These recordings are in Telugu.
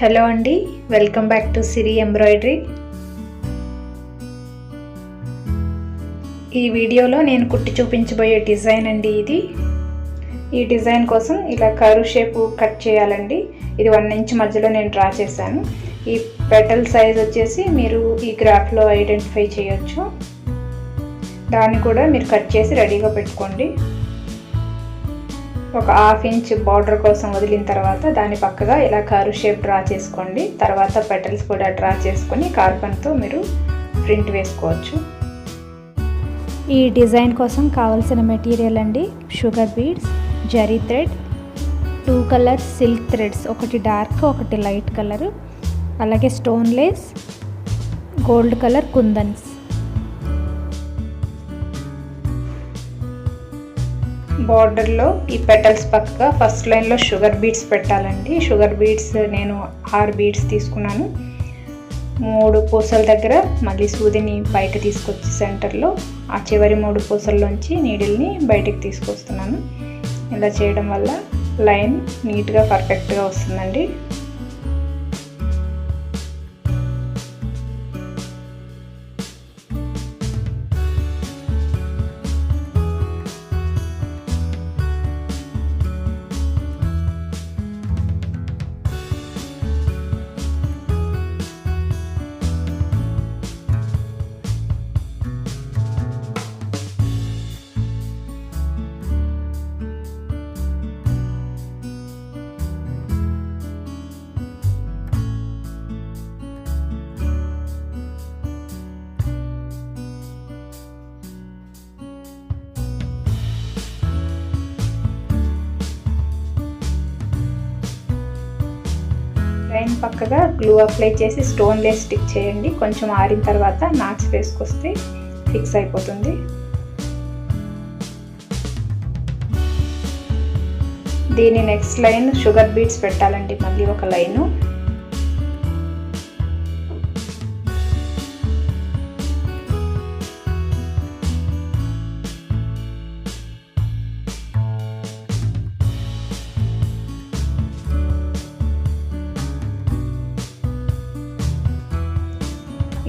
హలో అండి, welcome back to Siri embroidery. ఈ వీడియోలో నేను కుట్టి చూపించబోయే డిజైన్ అండి ఇది. ఈ డిజైన్ కోసం ఇలా కర్వ్ షేప్ కట్ చేయాలండి. ఇది 1 ఇంచ్ మధ్యలో నేను డ్రా చేశాను. ఈ పెటల్ సైజ్ వచ్చేసి మీరు ఈ గ్రాఫ్లో ఐడెంటిఫై చేయొచ్చు. దాన్ని కూడా మీరు కట్ చేసి రెడీగా పెట్టుకోండి. ఒక 1/2 ఇంచ్ బార్డర్ కోసం వదిలిన తర్వాత దాని పక్కగా ఇలా కర్వ్ షేప్ డ్రా చేసుకోండి. తర్వాత పెటల్స్ కూడా డ్రా చేసుకొని కార్బన్తో మీరు ప్రింట్ వేసుకోవచ్చు. ఈ డిజైన్ కోసం కావాల్సిన మెటీరియల్ అండి, sugar beads, zari thread, 2 colours silk threads, ఒకటి డార్క్ ఒకటి లైట్ కలర్, అలాగే స్టోన్ లేస్, గోల్డ్ కలర్ కుందన్స్. బార్డర్లో ఈ పెటల్స్ పక్కగా ఫస్ట్ లైన్లో షుగర్ బీడ్స్ పెట్టాలండి. షుగర్ బీడ్స్ నేను 6 బీడ్స్ తీసుకున్నాను. 3 పూసల దగ్గర మళ్ళీ సూదిని బయట తీసుకొచ్చి సెంటర్లో ఆ చివరి 3 పూసల్లోంచి నీడిల్ని బయటకు తీసుకొస్తున్నాను. ఇలా చేయడం వల్ల లైన్ నీట్గా పర్ఫెక్ట్గా వస్తుందండి. లైన్ పక్కగా గ్లూ అప్లై చేసి స్టోన్ లేస్ స్టిక్ చేయండి. కొంచెం ఆరిన తర్వాత నాట్స్ వేసుకొస్తే ఫిక్స్ అయిపోతుంది. దీని నెక్స్ట్ లైన్ షుగర్ బీడ్స్ పెట్టాలండి. మళ్ళీ ఒక లైను,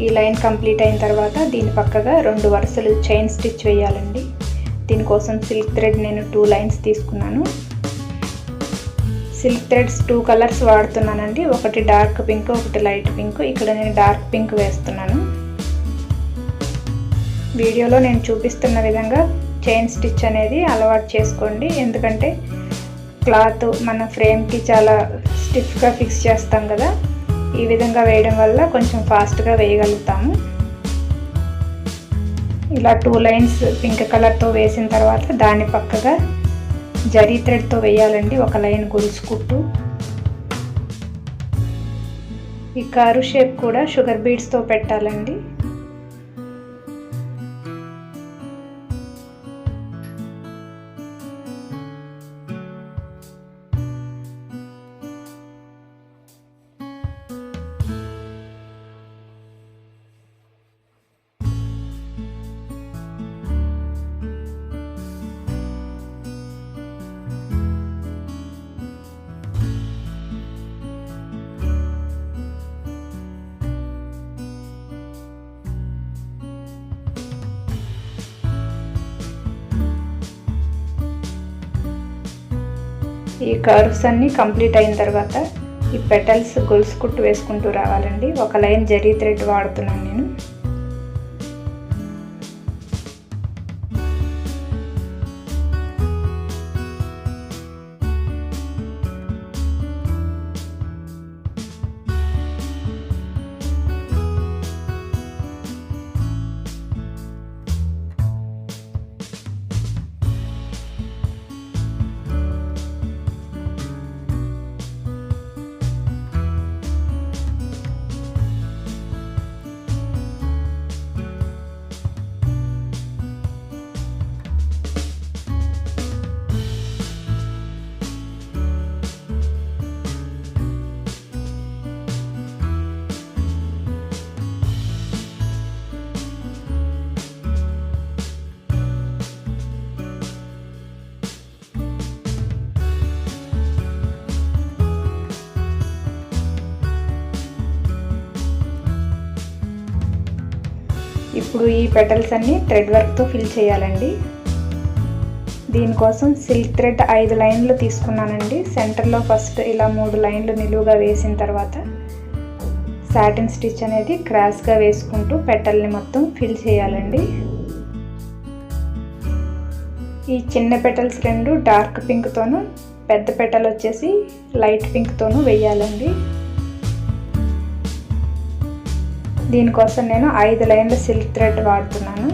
ఈ లైన్ కంప్లీట్ అయిన తర్వాత దీని పక్కగా 2 వరుసలు చైన్ స్టిచ్ వేయాలండి. దీనికోసం సిల్క్ థ్రెడ్ నేను 2 లైన్స్ తీసుకున్నాను. సిల్క్ థ్రెడ్స్ 2 కలర్స్ వాడుతున్నానండి. ఒకటి డార్క్ పింక్, ఒకటి లైట్ పింక్. ఇక్కడ నేను డార్క్ పింక్ వేస్తున్నాను. వీడియోలో నేను చూపిస్తున్న విధంగా చైన్ స్టిచ్ అనేది అలవాటు చేసుకోండి. ఎందుకంటే క్లాత్ మన ఫ్రేమ్కి చాలా స్టిఫ్గా ఫిక్స్ చేస్తాం కదా, ఈ విధంగా వేయడం వల్ల కొంచెం ఫాస్ట్గా వేయగలుగుతాము. ఇలా 2 లైన్స్ పింక్ కలర్తో వేసిన తర్వాత దాని పక్కగా జరీ థ్రెడ్తో వేయాలండి. ఒక లైన్ గొలుసు కుట్టు. ఈ కర్వ్ షేప్ కూడా షుగర్ బీడ్స్తో పెట్టాలండి. ఈ కర్వ్స్ అన్నీ కంప్లీట్ అయిన తర్వాత ఈ పెటల్స్ గొలుసు కుట్టు వేసుకుంటూ రావాలండి. ఒక లైన్ జరీ థ్రెడ్ వాడుతున్నాను నేను. ఇప్పుడు ఈ పెటల్స్ అన్నీ థ్రెడ్ వర్క్తో ఫిల్ చేయాలండి. దీనికోసం సిల్క్ థ్రెడ్ 5 లైన్లు తీసుకున్నానండి. సెంటర్లో ఫస్ట్ ఇలా 3 లైన్లు నిలువుగా వేసిన తర్వాత సాటిన్ స్టిచ్ అనేది క్రాస్గా వేసుకుంటూ పెటల్ని మొత్తం ఫిల్ చేయాలండి. ఈ చిన్న పెటల్స్ 2 డార్క్ పింక్తోనూ, పెద్ద పెటల్ వచ్చేసి లైట్ పింక్తోనూ వేయాలండి. దీనికోసం నేను 5 లైన్ల సిల్క్ థ్రెడ్ వాడుతున్నాను.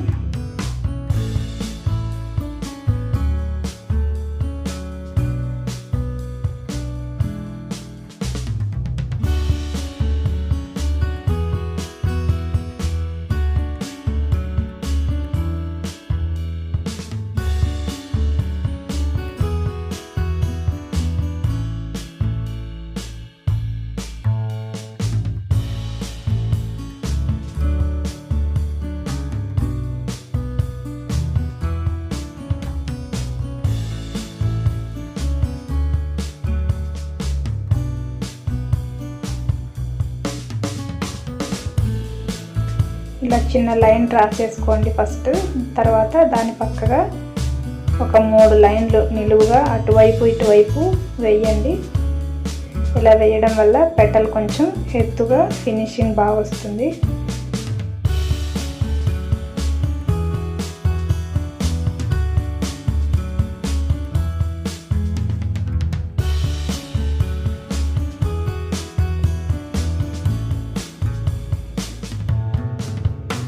ఇలా చిన్న లైన్ డ్రా చేసుకోండి ఫస్ట్. తర్వాత దాని పక్కగా ఒక 3 లైన్లు నిలువుగా అటువైపు ఇటువైపు వేయండి. ఇలా వేయడం వల్ల పెటల్ కొంచెం ఎత్తుగా ఫినిషింగ్ బాగా వస్తుంది.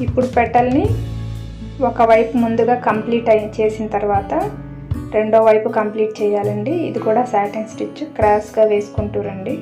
ఇప్పుడు పెటల్ని ఒకవైపు ముందుగా కంప్లీట్ చేసిన తర్వాత రెండో వైపు కంప్లీట్ చేయాలండి. ఇది కూడా సాటిన్ స్టిచ్ క్రాస్గా వేసుకుంటూ రండి.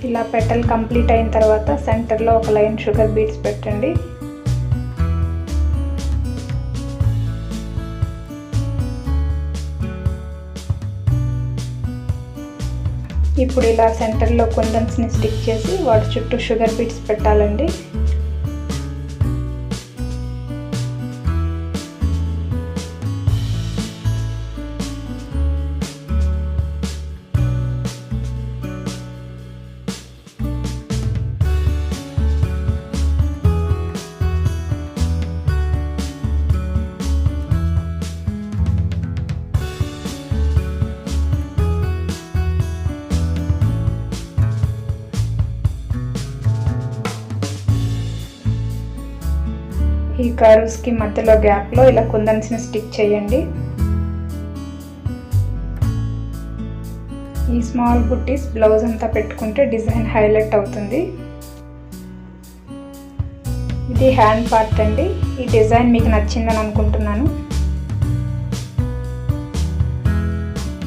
ఇలా పెటల్ కంప్లీట్ అయిన తర్వాత సెంటర్లో ఒక లైన్ షుగర్ బీడ్స్ పెట్టండి. ఇప్పుడు ఇలా సెంటర్లో కుందన్స్ని స్టిక్ చేసి వాటి చుట్టూ షుగర్ బీడ్స్ పెట్టాలండి. ఈ కర్వ్స్కి మధ్యలో గ్యాప్లో ఇలా కుందన్స్ని స్టిక్ చేయండి. ఈ స్మాల్ బుట్టీస్ బ్లౌజ్ అంతా పెట్టుకుంటే డిజైన్ హైలైట్ అవుతుంది. ఇది హ్యాండ్ పార్ట్ అండి. ఈ డిజైన్ మీకు నచ్చిందని అనుకుంటున్నాను.